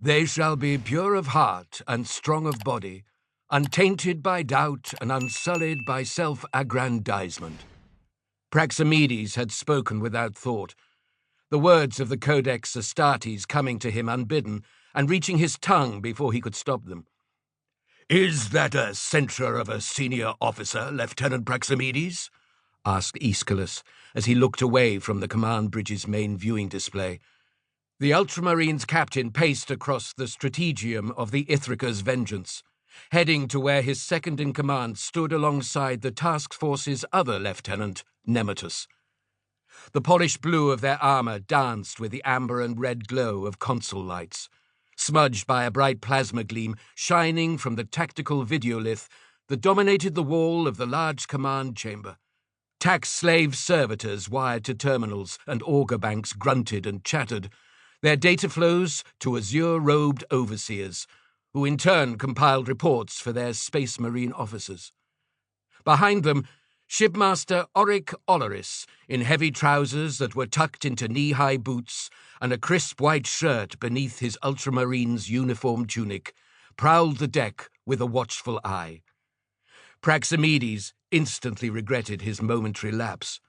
They shall be pure of heart and strong of body, untainted by doubt and unsullied by self-aggrandizement. Praximides had spoken without thought, the words of the Codex Astartes coming to him unbidden and reaching his tongue before he could stop them. "Is that a censure of a senior officer, Lieutenant Praximides?" asked Aeschylus as he looked away from the command bridge's main viewing display. The Ultramarines' captain paced across the strategium of the Ithaca's vengeance, heading to where his second-in-command stood alongside the task force's other lieutenant, Indomitus. The polished blue of their armor danced with the amber and red glow of console lights, smudged by a bright plasma gleam shining from the tactical videolith that dominated the wall of the large command chamber. Tax slave servitors wired to terminals and auger banks grunted and chattered, their data flows to azure-robed overseers, who in turn compiled reports for their space marine officers. Behind them, Shipmaster Oric Olaris, in heavy trousers that were tucked into knee-high boots and a crisp white shirt beneath his Ultramarines' uniform tunic, prowled the deck with a watchful eye. Praximides instantly regretted his momentary lapse.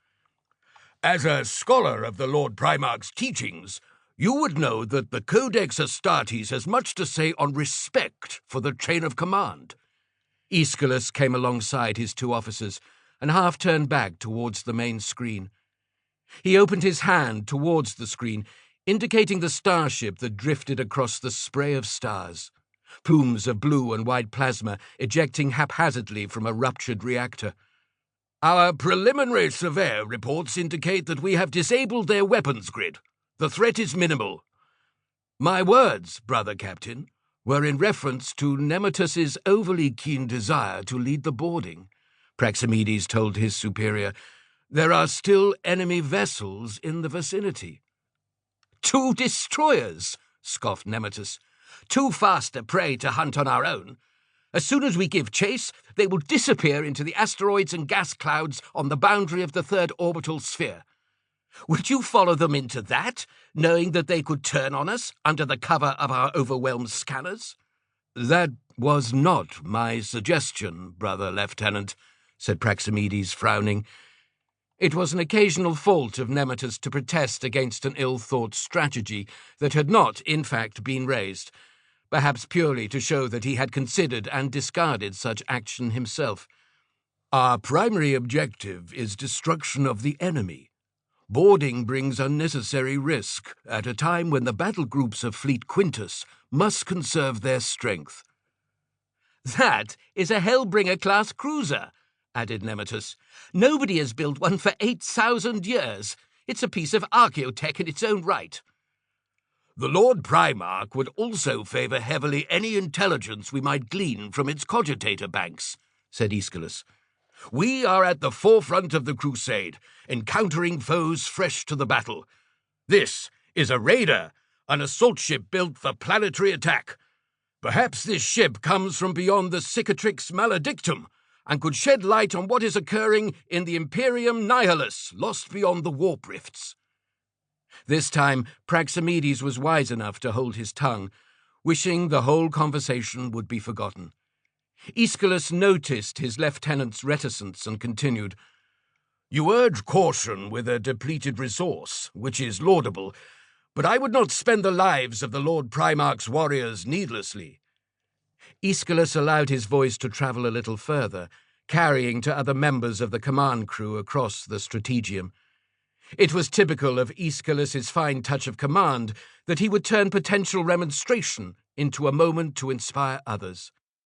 "As a scholar of the Lord Primarch's teachings, you would know that the Codex Astartes has much to say on respect for the chain of command." Aeschylus came alongside his two officers and half-turned back towards the main screen. He opened his hand towards the screen, indicating the starship that drifted across the spray of stars, plumes of blue and white plasma ejecting haphazardly from a ruptured reactor. "Our preliminary survey reports indicate that we have disabled their weapons grid. The threat is minimal." "My words, brother captain, were in reference to Indomitus's overly keen desire to lead the boarding," Praximides told his superior. "There are still enemy vessels in the vicinity." "2 destroyers," scoffed Indomitus. "Too fast a prey to hunt on our own. As soon as we give chase, they will disappear into the asteroids and gas clouds on the boundary of the third orbital sphere. Would you follow them into that, knowing that they could turn on us under the cover of our overwhelmed scanners?" "That was not my suggestion, brother lieutenant," said Praximides, frowning. It was an occasional fault of Indomitus to protest against an ill-thought strategy that had not, in fact, been raised, perhaps purely to show that he had considered and discarded such action himself. "Our primary objective is destruction of the enemy. Boarding brings unnecessary risk at a time when the battle groups of Fleet Quintus must conserve their strength." "That is a Hellbringer-class cruiser," added Indomitus. "Nobody has built one for 8,000 years. It's a piece of archaeotech in its own right." "The Lord Primarch would also favour heavily any intelligence we might glean from its cogitator banks," said Aeschylus. "We are at the forefront of the crusade, encountering foes fresh to the battle. This is a raider, an assault ship built for planetary attack. Perhaps this ship comes from beyond the cicatrix maledictum, and could shed light on what is occurring in the Imperium Nihilus, lost beyond the warp rifts." This time, Praximides was wise enough to hold his tongue, wishing the whole conversation would be forgotten. Aeschylus noticed his lieutenant's reticence and continued, "You urge caution with a depleted resource, which is laudable, but I would not spend the lives of the Lord Primarch's warriors needlessly." Aeschylus allowed his voice to travel a little further, carrying to other members of the command crew across the strategium. It was typical of Aeschylus's fine touch of command that he would turn potential remonstration into a moment to inspire others.